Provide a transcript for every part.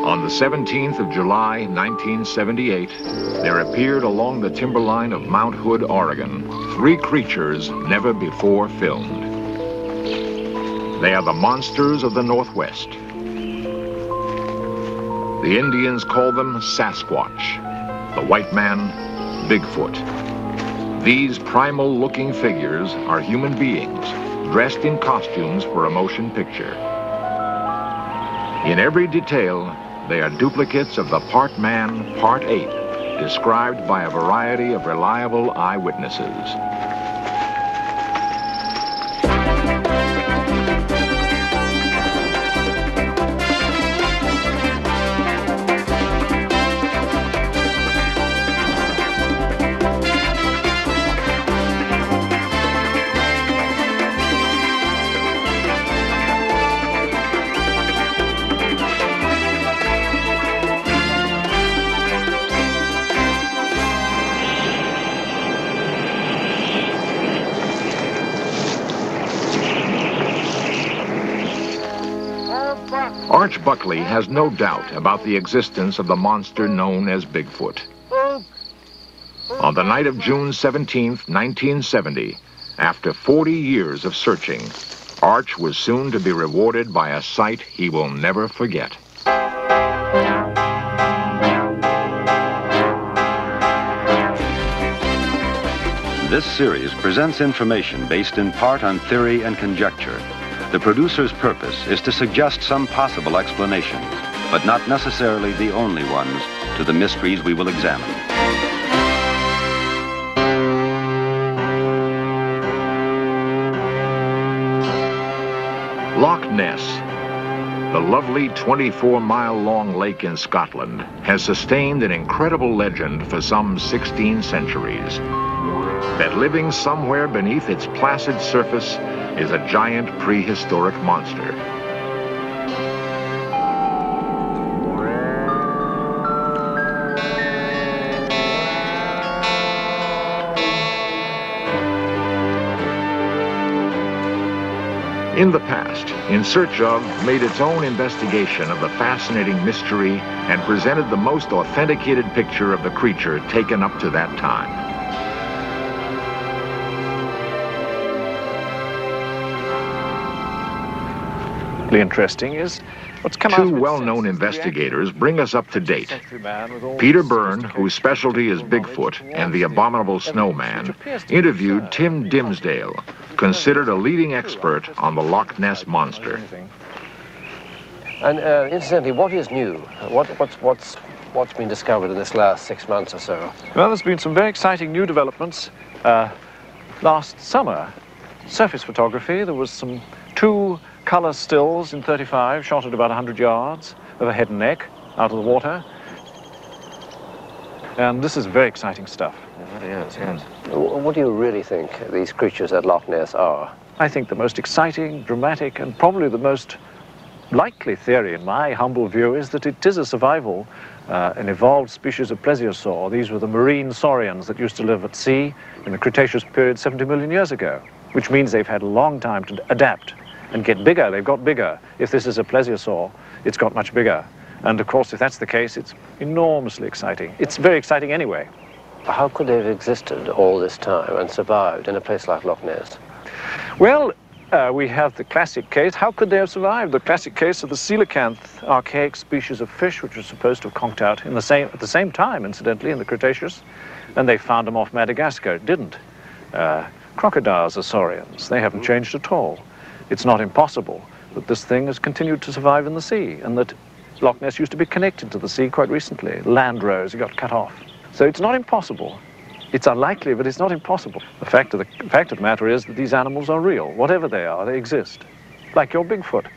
On the 17th of July, 1978, there appeared along the timberline of Mount Hood, Oregon, 3 creatures never before filmed. They are the monsters of the Northwest. The Indians call them Sasquatch, the white man, Bigfoot. These primal-looking figures are human beings dressed in costumes for a motion picture. In every detail, they are duplicates of the part man, part ape, described by a variety of reliable eyewitnesses. Arch Buckley has no doubt about the existence of the monster known as Bigfoot. On the night of June 17, 1970, after 40 years of searching, Arch was soon to be rewarded by a sight he will never forget. This series presents information based in part on theory and conjecture. The producer's purpose is to suggest some possible explanations, but not necessarily the only ones, to the mysteries we will examine. Loch Ness, the lovely 24-mile-long lake in Scotland, has sustained an incredible legend for some 16 centuries. That living somewhere beneath its placid surface is a giant prehistoric monster. In the past, In Search Of made its own investigation of the fascinating mystery and presented the most authenticated picture of the creature taken up to that time. Interesting is what's come out. Two well-known investigators bring us up to date. Peter Byrne, whose specialty is Bigfoot and the abominable snowman, interviewed Tim Dimsdale, considered a leading expert on the Loch Ness monster. And incidentally, what is new? What's been discovered in this last 6 months or so? Well, there's been some very exciting new developments. Last summer, surface photography, there was some 2 color stills in 35, shot at about 100 yards of a head and neck out of the water. And this is very exciting stuff. Yes, yes. What do you really think these creatures at Loch Ness are? I think the most exciting, dramatic, and probably the most likely theory, in my humble view, is that it is a survival, an evolved species of plesiosaur. These were the marine saurians that used to live at sea in the Cretaceous period 70 million years ago, which means they've had a long time to adapt and get bigger. They've got bigger. If this is a plesiosaur, it's got much bigger. And of course, if that's the case, it's enormously exciting. It's very exciting anyway. How could they have existed all this time and survived in a place like Loch Ness? Well, we have the classic case. How could they have survived? The classic case of the coelacanth, archaic species of fish, which was supposed to have conked out at the same time, incidentally, in the Cretaceous. And they found them off Madagascar. It didn't. Crocodiles are saurians. They haven't changed at all. It's not impossible that this thing has continued to survive in the sea, and that Loch Ness used to be connected to the sea quite recently. Land rose, it got cut off. So it's not impossible. It's unlikely, but it's not impossible. The fact of the matter is that these animals are real. Whatever they are, they exist. Like your Bigfoot.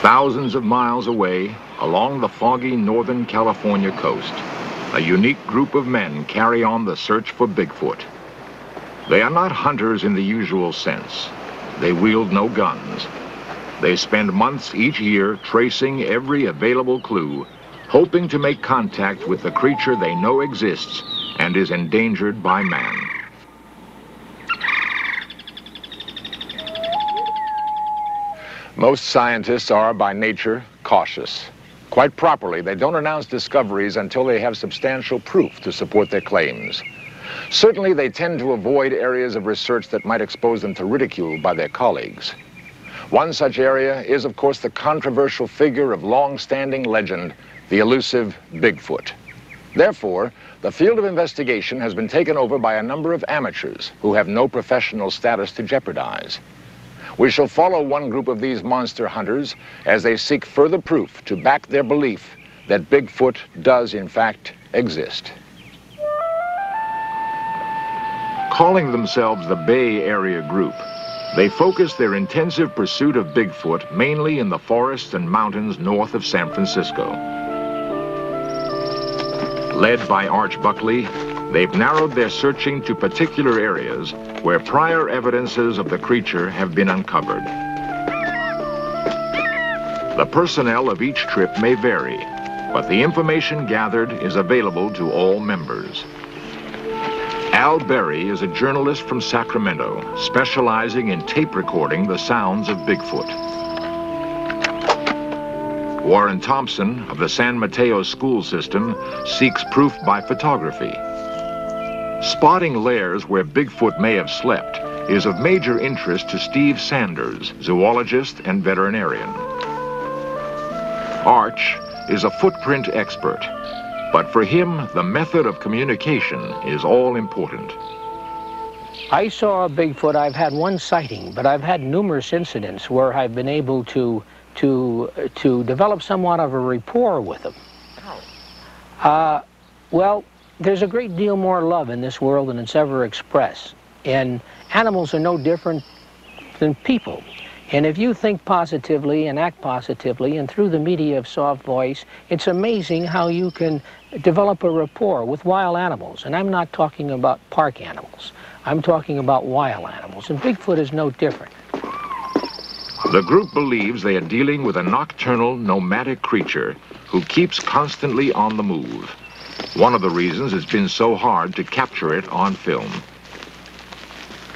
Thousands of miles away, along the foggy northern California coast, a unique group of men carry on the search for Bigfoot. They are not hunters in the usual sense. They wield no guns. They spend months each year tracing every available clue, hoping to make contact with the creature they know exists and is endangered by man. Most scientists are, by nature, cautious. Quite properly, they don't announce discoveries until they have substantial proof to support their claims. Certainly, they tend to avoid areas of research that might expose them to ridicule by their colleagues. One such area is, of course, the controversial figure of long-standing legend, the elusive Bigfoot. Therefore, the field of investigation has been taken over by a number of amateurs who have no professional status to jeopardize. We shall follow one group of these monster hunters as they seek further proof to back their belief that Bigfoot does, in fact, exist. Calling themselves the Bay Area Group, they focus their intensive pursuit of Bigfoot mainly in the forests and mountains north of San Francisco. Led by Arch Buckley, they've narrowed their searching to particular areas where prior evidences of the creature have been uncovered. The personnel of each trip may vary, but the information gathered is available to all members. Al Berry is a journalist from Sacramento, specializing in tape recording the sounds of Bigfoot. Warren Thompson of the San Mateo school system seeks proof by photography. Spotting lairs where Bigfoot may have slept is of major interest to Steve Sanders, zoologist and veterinarian. Arch is a footprint expert, but for him, the method of communication is all important. I saw a Bigfoot. I've had one sighting, but I've had numerous incidents where I've been able to develop somewhat of a rapport with them. Well, there's a great deal more love in this world than it's ever expressed. And animals are no different than people. And if you think positively and act positively, and through the media of soft voice, it's amazing how you can develop a rapport with wild animals. And I'm not talking about park animals. I'm talking about wild animals. And Bigfoot is no different. The group believes they are dealing with a nocturnal, nomadic creature who keeps constantly on the move. One of the reasons it's been so hard to capture it on film.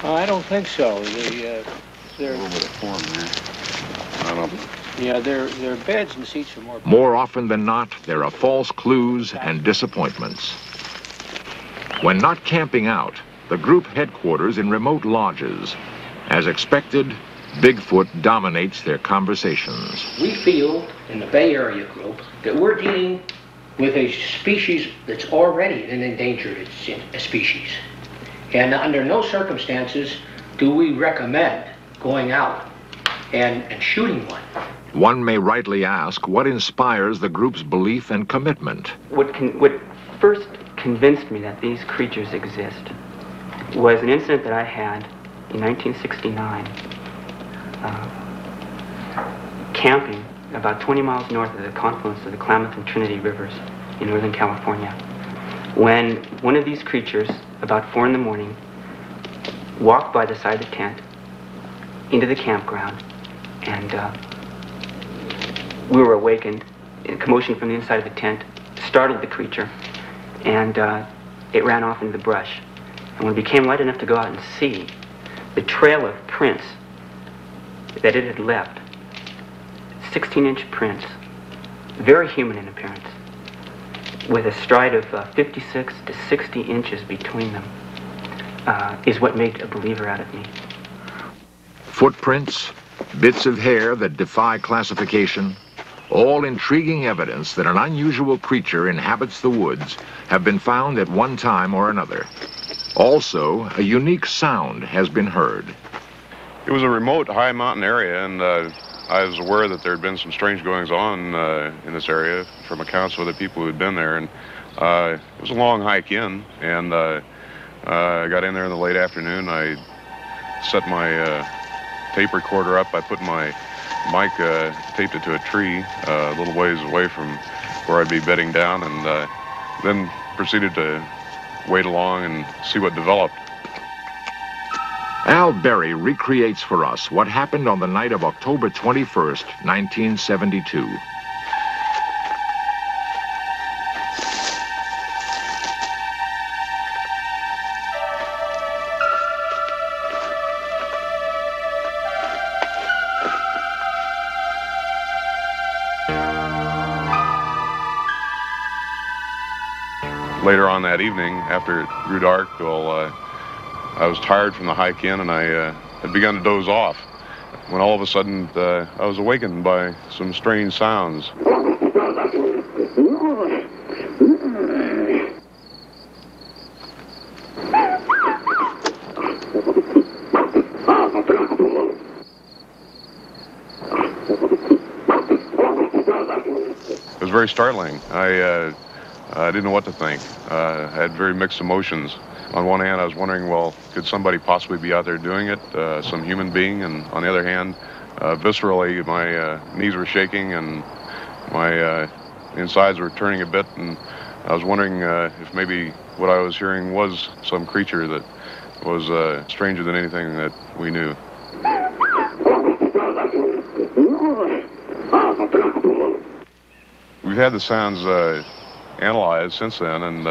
I don't think so. A little bit of form there. I don't... Yeah, their beds and seats are more... More often than not, there are false clues and disappointments. When not camping out, the group headquarters in remote lodges. As expected, Bigfoot dominates their conversations. We feel in the Bay Area group that we're dealing with a species that's already an endangered species. And under no circumstances do we recommend going out and shooting one. One may rightly ask what inspires the group's belief and commitment. What first convinced me that these creatures exist was an incident that I had in 1969, camping about 20 miles north of the confluence of the Klamath and Trinity Rivers in Northern California, when one of these creatures, about 4 in the morning, walked by the side of the tent into the campground, and we were awakened. A commotion from the inside of the tent startled the creature, and it ran off into the brush. And when it became light enough to go out and see, the trail of prints that it had left, 16-inch prints, very human in appearance, with a stride of 56 to 60 inches between them, is what made a believer out of me. Footprints, bits of hair that defy classification, all intriguing evidence that an unusual creature inhabits the woods have been found at one time or another. Also, a unique sound has been heard. It was a remote, high mountain area, and I was aware that there had been some strange goings-on in this area from accounts of other people who had been there. And it was a long hike in, and I got in there in the late afternoon. I set my tape recorder up. I put my mic, taped it to a tree a little ways away from where I'd be bedding down, and then proceeded to wait along and see what developed. Al Berry recreates for us what happened on the night of October 21st, 1972. later on that evening, after it grew dark, well, I was tired from the hike in, and I had begun to doze off, when all of a sudden I was awakened by some strange sounds. It was very startling. I didn't know what to think. I had very mixed emotions. On one hand, I was wondering, well, could somebody possibly be out there doing it, some human being? And on the other hand, viscerally, my knees were shaking and my insides were turning a bit, and I was wondering if maybe what I was hearing was some creature that was stranger than anything that we knew. We've had the sounds analyzed since then, and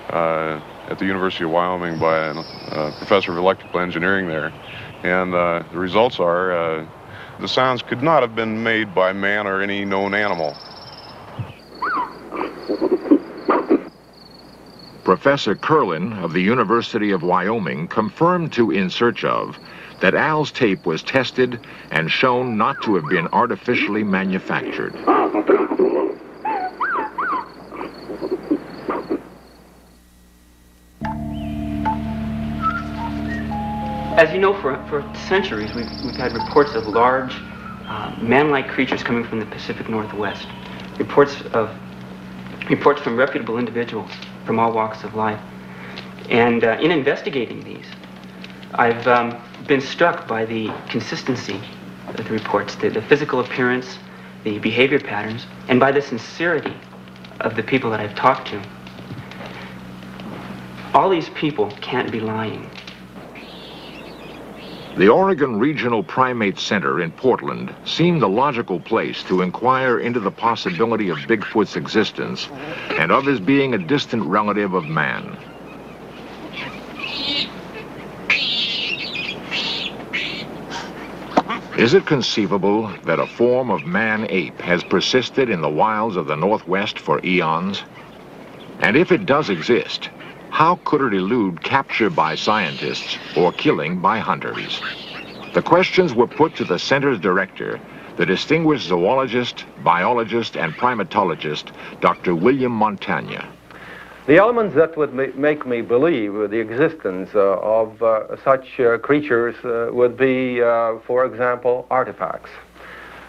at the University of Wyoming by a professor of electrical engineering there. And the results are the sounds could not have been made by man or any known animal. Professor Curlin of the University of Wyoming confirmed to In Search Of that Al's tape was tested and shown not to have been artificially manufactured. As you know, for centuries, we've had reports of large, man-like creatures coming from the Pacific Northwest. Reports from reputable individuals from all walks of life. And in investigating these, I've been struck by the consistency of the reports, the physical appearance, the behavior patterns, and by the sincerity of the people that I've talked to. All these people can't be lying. The Oregon Regional Primate Center in Portland seemed the logical place to inquire into the possibility of Bigfoot's existence and of his being a distant relative of man. Is it conceivable that a form of man-ape has persisted in the wilds of the Northwest for eons? And if it does exist, how could it elude capture by scientists or killing by hunters? The questions were put to the center's director, the distinguished zoologist, biologist, and primatologist, Dr. William Montagna. The elements that would make me believe the existence of such creatures would be, for example, artifacts.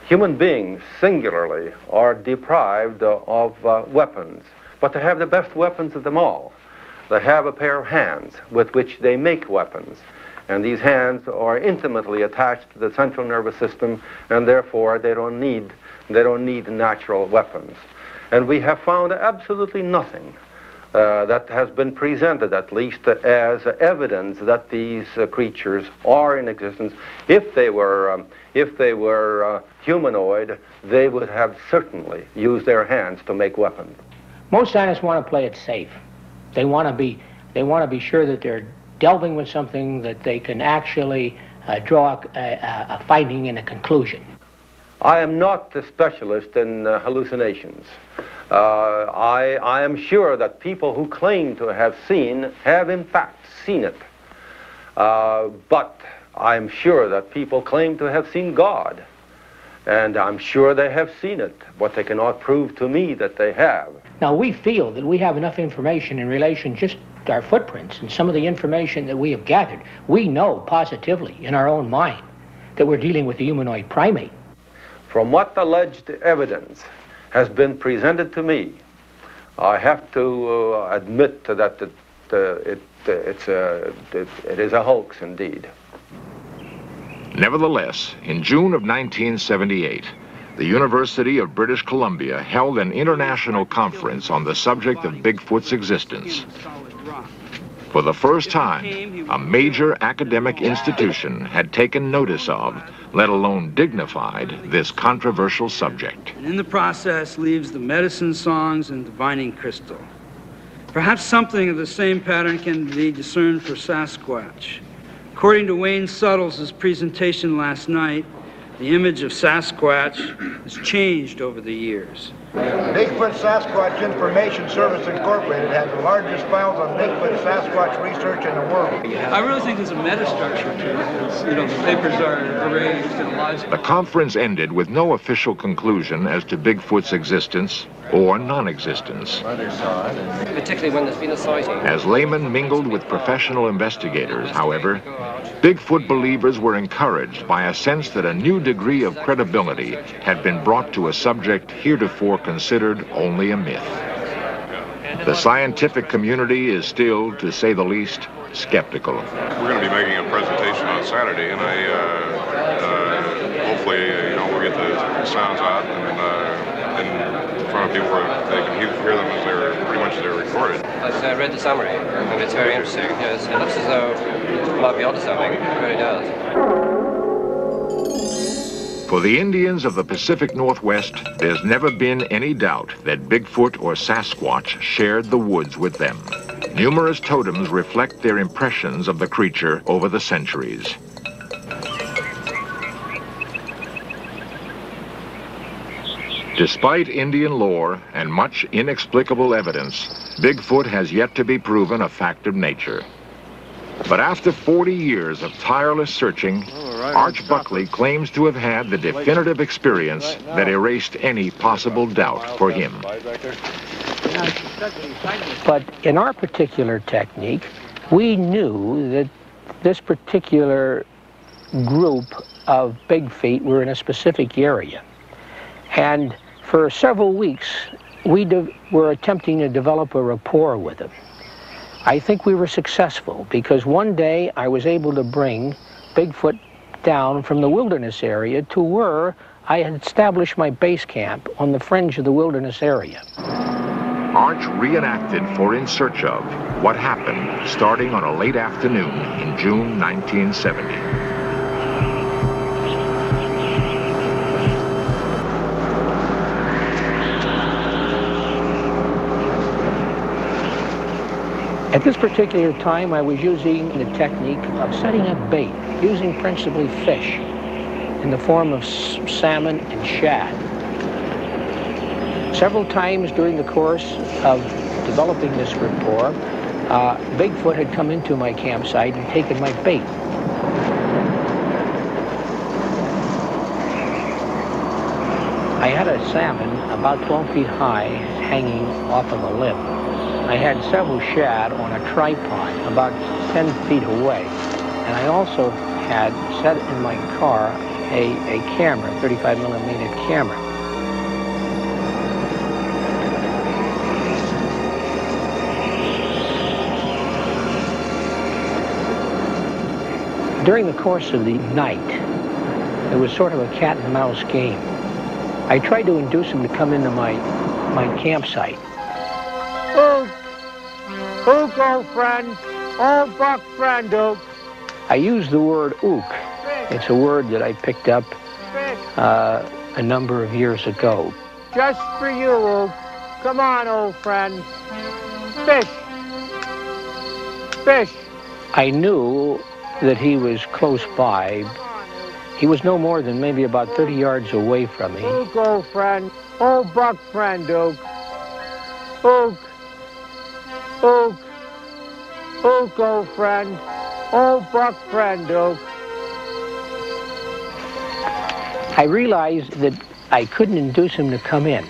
Human beings, singularly, are deprived of weapons, but they have the best weapons of them all. They have a pair of hands with which they make weapons, and these hands are intimately attached to the central nervous system, and therefore they don't need natural weapons. And we have found absolutely nothing that has been presented, at least, as evidence that these creatures are in existence. If they were humanoid, they would have certainly used their hands to make weapons. Most scientists want to play it safe. They want to be sure that they're delving with something that they can actually draw a finding and a conclusion. I am not a specialist in hallucinations. I am sure that people who claim to have seen have in fact seen it. But I'm sure that people claim to have seen God. And I'm sure they have seen it, but they cannot prove to me that they have. Now, we feel that we have enough information in relation just to our footprints and some of the information that we have gathered. We know positively in our own mind that we're dealing with a humanoid primate. From what alleged evidence has been presented to me, I have to admit that it is a hoax indeed. Nevertheless, in June of 1978, the University of British Columbia held an international conference on the subject of Bigfoot's existence. For the first time, a major academic institution had taken notice of, let alone dignified, this controversial subject. And in the process leaves the medicine songs and divining crystal. Perhaps something of the same pattern can be discerned for Sasquatch. According to Wayne Suttles' presentation last night, the image of Sasquatch has changed over the years. Bigfoot Sasquatch Information Service Incorporated has the largest files on Bigfoot Sasquatch research in the world. I really think there's a metastructure to it. It's, you know, the papers are arranged in a logical. The conference ended with no official conclusion as to Bigfoot's existence or non-existence. Particularly when there's been a sighting. As laymen mingled with professional investigators, however, Bigfoot believers were encouraged by a sense that a new degree of credibility had been brought to a subject heretofore considered only a myth. The scientific community is still, to say the least, skeptical. We're going to be making a presentation on Saturday, and hopefully, you know, we'll get the sounds out and in front of people where they can hear them as they're pretty much as they're recorded. I've read the summary, and it's very interesting. Yes, it looks as though it might be onto something. It really does. For the Indians of the Pacific Northwest, there's never been any doubt that Bigfoot or Sasquatch shared the woods with them. Numerous totems reflect their impressions of the creature over the centuries. Despite Indian lore and much inexplicable evidence, Bigfoot has yet to be proven a fact of nature. But after 40 years of tireless searching, Arch Buckley claims to have had the definitive experience that erased any possible doubt for him. But in our particular technique, we knew that this particular group of big feet were in a specific area. And for several weeks, we were attempting to develop a rapport with them. I think we were successful because one day I was able to bring Bigfoot down from the wilderness area to where I had established my base camp on the fringe of the wilderness area. Arch reenacted For In Search Of what happened starting on a late afternoon in June 1970. At this particular time, I was using the technique of setting up bait, using principally fish in the form of salmon and shad. Several times during the course of developing this rapport, Bigfoot had come into my campsite and taken my bait. I had a salmon about 12 feet high hanging off of a limb. I had several shad on a tripod about 10 feet away. And I also had set in my car a camera, 35mm camera. During the course of the night, it was sort of a cat and mouse game. I tried to induce him to come into my campsite. Ook, old friend. Old buck friend, ook. I used the word ook. It's a word that I picked up a number of years ago. Just for you, ook. Come on, old friend. Fish. Fish. I knew that he was close by. He was no more than maybe about 30 yards away from me. Ook, old friend. Old buck friend, ook. Ook. Ook. Ook, old friend. Old buck friend, ook. I realized that I couldn't induce him to come in.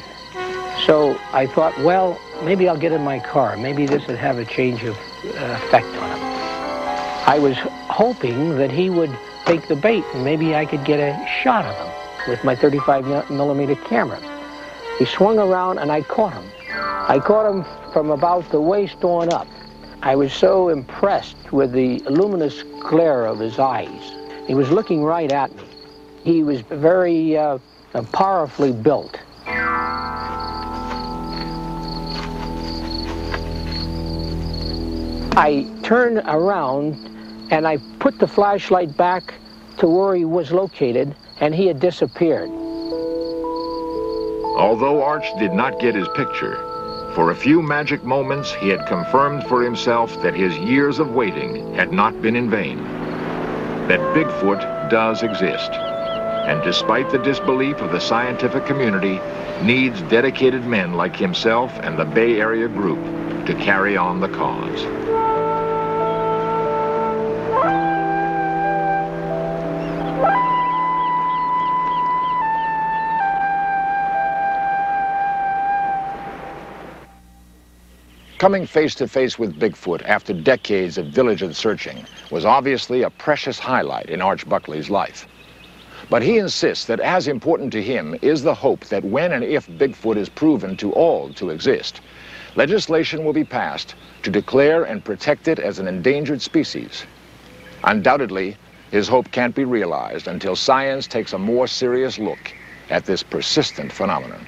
So I thought, well, maybe I'll get in my car. Maybe this would have a change of effect on him. I was hoping that he would take the bait and maybe I could get a shot of him with my 35mm camera. He swung around and I caught him. I caught him from about the waist on up. I was so impressed with the luminous glare of his eyes. He was looking right at me. He was very powerfully built. I turned around and I put the flashlight back to where he was located, and he had disappeared. Although Arch did not get his picture, for a few magic moments he had confirmed for himself that his years of waiting had not been in vain. That Bigfoot does exist, and despite the disbelief of the scientific community, needs dedicated men like himself and the Bay Area group to carry on the cause. Coming face to face with Bigfoot after decades of diligent searching was obviously a precious highlight in Arch Buckley's life. But he insists that as important to him is the hope that when and if Bigfoot is proven to all to exist, legislation will be passed to declare and protect it as an endangered species. Undoubtedly, his hope can't be realized until science takes a more serious look at this persistent phenomenon.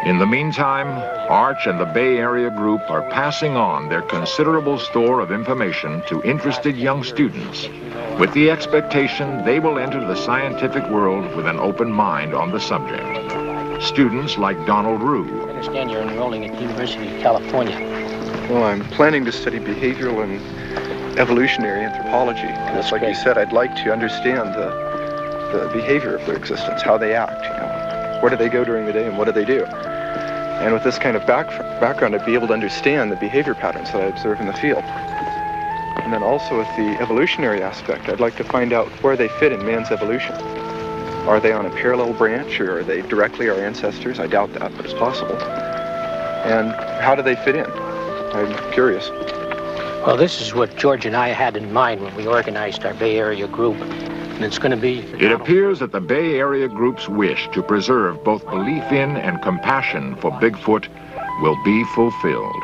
In the meantime, Arch and the Bay Area group are passing on their considerable store of information to interested young students, with the expectation they will enter the scientific world with an open mind on the subject. Students like Donald Rue. I understand you're enrolling at the University of California. Well, I'm planning to study behavioral and evolutionary anthropology. That's like you said, I'd like to understand the behavior of their existence, how they act, you know. Where do they go during the day and what do they do? And with this kind of background, I'd be able to understand the behavior patterns that I observe in the field. And then also with the evolutionary aspect, I'd like to find out where they fit in man's evolution. Are they on a parallel branch, or are they directly our ancestors? I doubt that, but it's possible. And how do they fit in? I'm curious. Well, this is what George and I had in mind when we organized our Bay Area group. And it's going to be... It appears that the Bay Area group's wish to preserve both belief in and compassion for Bigfoot will be fulfilled.